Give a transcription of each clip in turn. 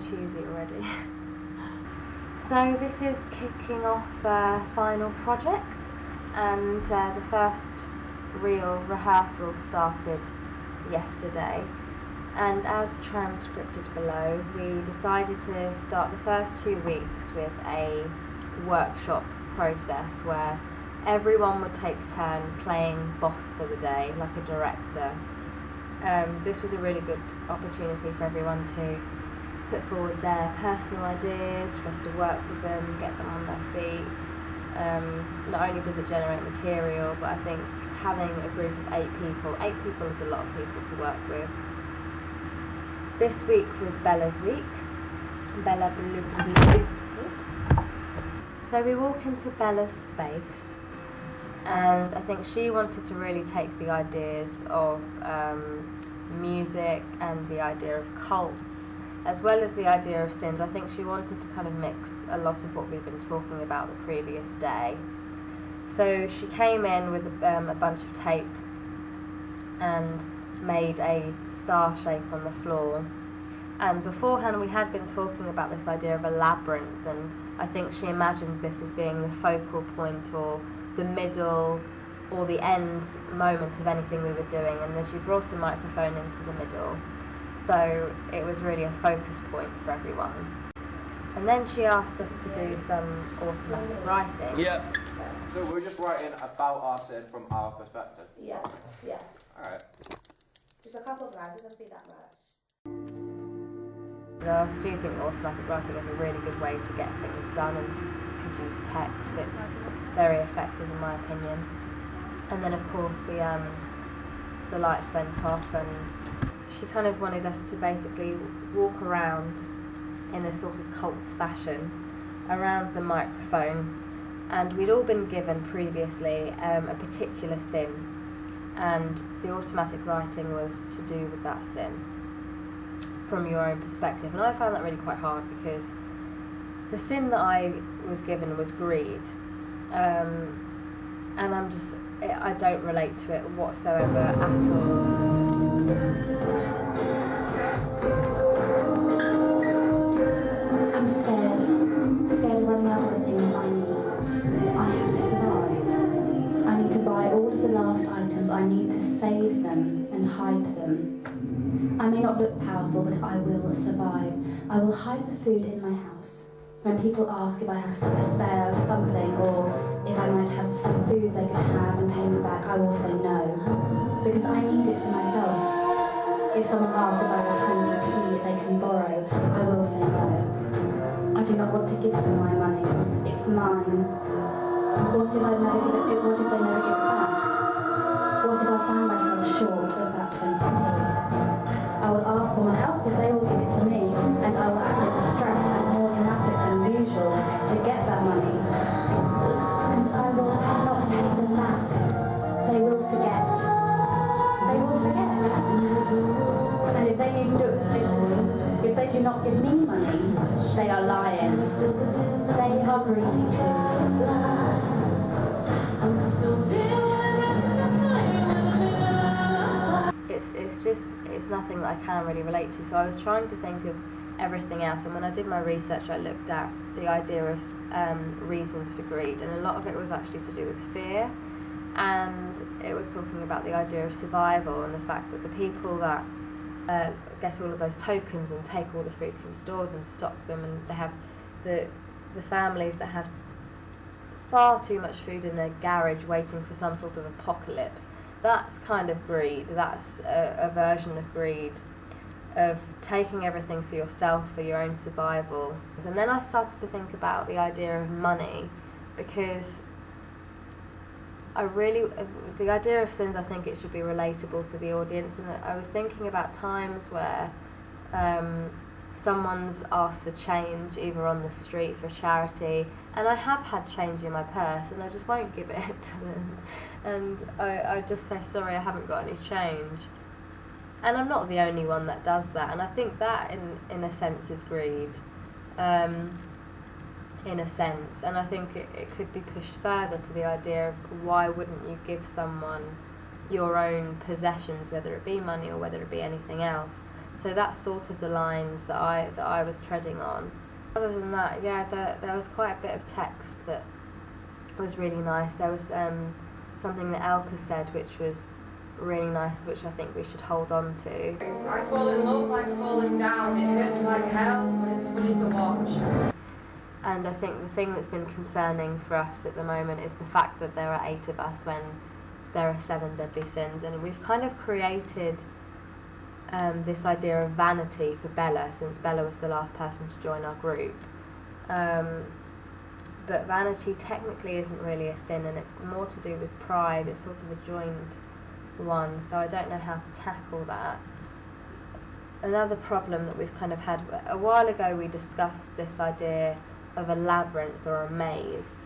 cheesy already. So this is kicking off a final project, and the first real rehearsal started yesterday. And as transcripted below, we decided to start the first 2 weeks with a workshop process where everyone would take turn playing boss for the day, like a director. This was a really good opportunity for everyone to put forward their personal ideas, for us to work with them, get them on their feet. Not only does it generate material, but I think having a group of 8 people is a lot of people to work with. This week was Bella's week. Bella blue, blue. Oops. So we walk into Bella's space, and I think she wanted to really take the ideas of music and the idea of cults, as well as the idea of sins. I think she wanted to kind of mix a lot of what we've been talking about the previous day. So she came in with a bunch of tape and made a star shape on the floor. And beforehand we had been talking about this idea of a labyrinth, and I think she imagined this as being the focal point or the middle or the end moment of anything we were doing, and then she brought a microphone into the middle. So it was really a focus point for everyone. And then she asked us to do some automatic writing. Yeah. So we're just writing about our sin from our perspective? Yeah. Alright. Just a couple of lines, it doesn't be that much. I do think automatic writing is a really good way to get things done and to produce text. It's very effective in my opinion. And then of course the lights went off, and she kind of wanted us to basically walk around in a sort of cult fashion around the microphone, and we'd all been given previously a particular sin, and the automatic writing was to do with that sin from your own perspective. And I found that really quite hard, because the sin that I was given was greed, and I don't relate to it whatsoever at all. I'm scared of running out of the things I need. I have to survive. I need to buy all of the last items. I need to save them and hide them. I may not look powerful, but I will survive. I will hide the food in my house. When people ask if I have a spare of something, or if I might have some food they could have and pay me back, I will say no, because I need it for myself. If someone asks if I have 20p they can borrow, I will say no. I do not want to give them my money. It's mine. What if I never give it? What if they never give it back? What if I find myself short of that 20p? I will ask someone else if they will give it to me, and I will act like stress and more dramatic than usual to get that money. And I will not give them that. They will forget. They will forget. And if they do not give me money, they are lying. They are greedy too. It's nothing that I can really relate to. So I was trying to think of everything else, and when I did my research I looked at the idea of reasons for greed, and a lot of it was actually to do with fear, and it was talking about the idea of survival and the fact that the people that get all of those tokens and take all the food from stores and stock them, and they have the families that have far too much food in their garage waiting for some sort of apocalypse. That's kind of greed. That's a version of greed, of taking everything for yourself, for your own survival. And then I started to think about the idea of money, because the idea of sins, I think it should be relatable to the audience, and I was thinking about times where someone's asked for change, either on the street for charity, and I have had change in my purse and I just won't give it to them, and I just say, sorry, I haven't got any change. And I'm not the only one that does that, and I think that in a sense is greed, in a sense, and I think it could be pushed further to the idea of why wouldn't you give someone your own possessions, whether it be money or whether it be anything else. so that's sort of the lines that I was treading on. Other than that, yeah, there was quite a bit of text that was really nice. There was something that Elka said which was really nice, which I think we should hold on to. I fall in love like falling down. It hurts like hell, but it's funny to watch. And I think the thing that's been concerning for us at the moment is the fact that there are 8 of us when there are 7 deadly sins, and we've kind of created this idea of vanity for Bella, since Bella was the last person to join our group. But vanity technically isn't really a sin, and it's more to do with pride. It's sort of a joined one, so I don't know how to tackle that. Another problem that we've kind of had, a while ago we discussed this idea of a labyrinth or a maze,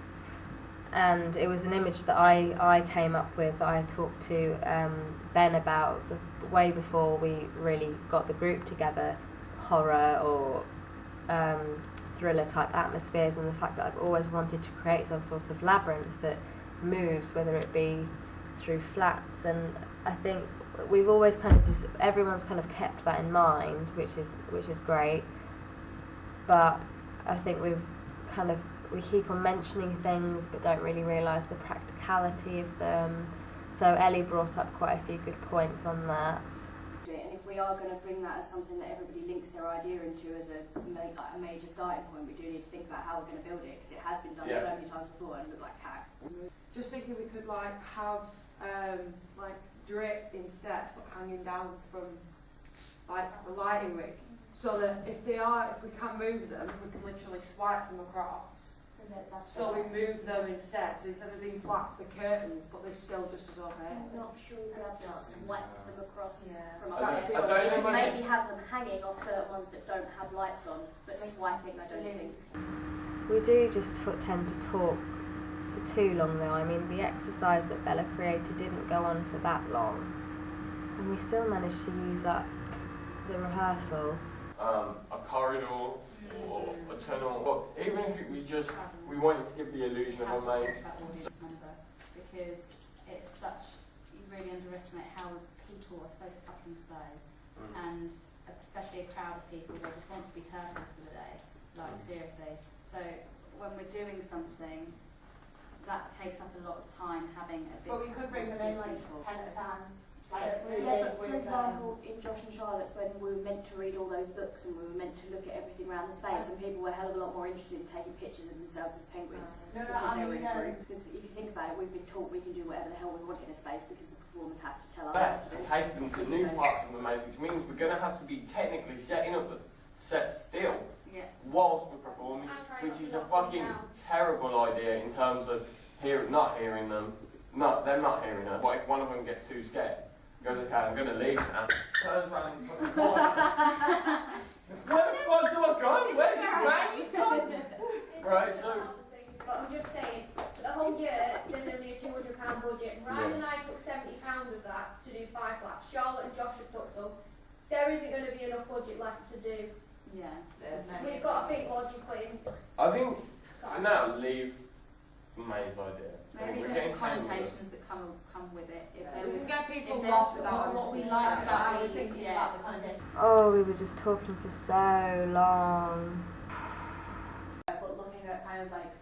and it was an image that I came up with, that I talked to Ben about way before we really got the group together, horror or thriller type atmospheres, and the fact that I've always wanted to create some sort of labyrinth that moves, whether it be through flats, and I think we've always kind of everyone's kind of kept that in mind, which is great, but I think we keep on mentioning things but don't really realise the practicality of them. So Ellie brought up quite a few good points on that. And if we are going to bring that as something that everybody links their idea into as a major starting point, we do need to think about how we're going to build it, because it has been done so many times before and looked like cack. Just thinking we could like have like drip instead, but hanging down from like the lighting rig, so that if we can't move them, we can literally swipe them across. So we move them instead, so instead of being flats, the curtains, but they're still just as okay. I'm not sure we'd be able to swipe them across from I above. don't know. Maybe have them hanging off certain ones that don't have lights on, but swiping, I don't think. We do just tend to talk for too long though. I mean, the exercise that Bella created didn't go on for that long, and we still managed to use up the rehearsal. A corridor or a tunnel, or even if it was just, we wanted to give the illusion of a maze. Because it's such, you really underestimate how people are so fucking slow, and especially a crowd of people, they just want to be turtles for the day, like seriously. So when we're doing something, that takes up a lot of time having a big. But we could bring them in like 10 at a time. For example, in Josh and Charlotte's, when we were meant to read all those books and we were meant to look at everything around the space, and people were a hell of a lot more interested in taking pictures of themselves as penguins because they were in a group. Because if you think about it, we've been taught we can do whatever the hell we want in a space because the performers have to tell us what to do. And take them to new parts of the maze, which means we're going to have to be technically setting up the set still whilst we're performing, which is a fucking terrible idea in terms of not hearing them. They're not hearing her. What if one of them gets too scared? Goes, okay, I'm going to leave now. Turns around and he's fucking gone. Where the fuck do I go? Where's his man? He's gone. Right, so. But I'm just saying, for the whole year, there's only a £200 budget. Ryan and I took £70 of that to do 5 flats. Charlotte and Josh have took some. There isn't going to be enough budget left to do. Yeah. We've got to think logically. I think, for now, leave the maze idea. Maybe just the connotations that come with it. If there was, get people if lost there's without what we like about was these, thinking about the connotations. Oh, we were just talking for so long. But looking at kind of like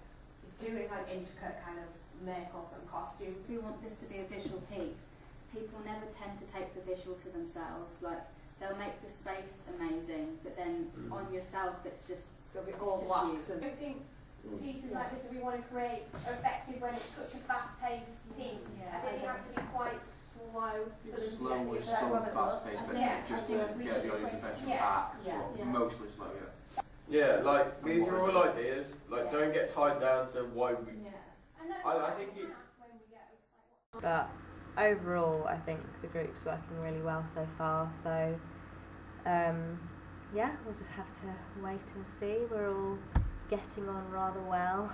doing like intricate kind of makeup and costume. we want this to be a visual piece. People never tend to take the visual to themselves. Like, they'll make the space amazing, but then on yourself it's just all wax. I don't think pieces like this that we want to create are effective when it's such a fast-paced piece. I think they have to be quite slow for them Slow to with get some to fast pace, but just to get the audience attention back. Mostly slow, Yeah, like, these are all ideas. Like, don't get tied down to why we. I think it's. But overall, I think the group's working really well so far. So, yeah, we'll just have to wait and see. We're all getting on rather well.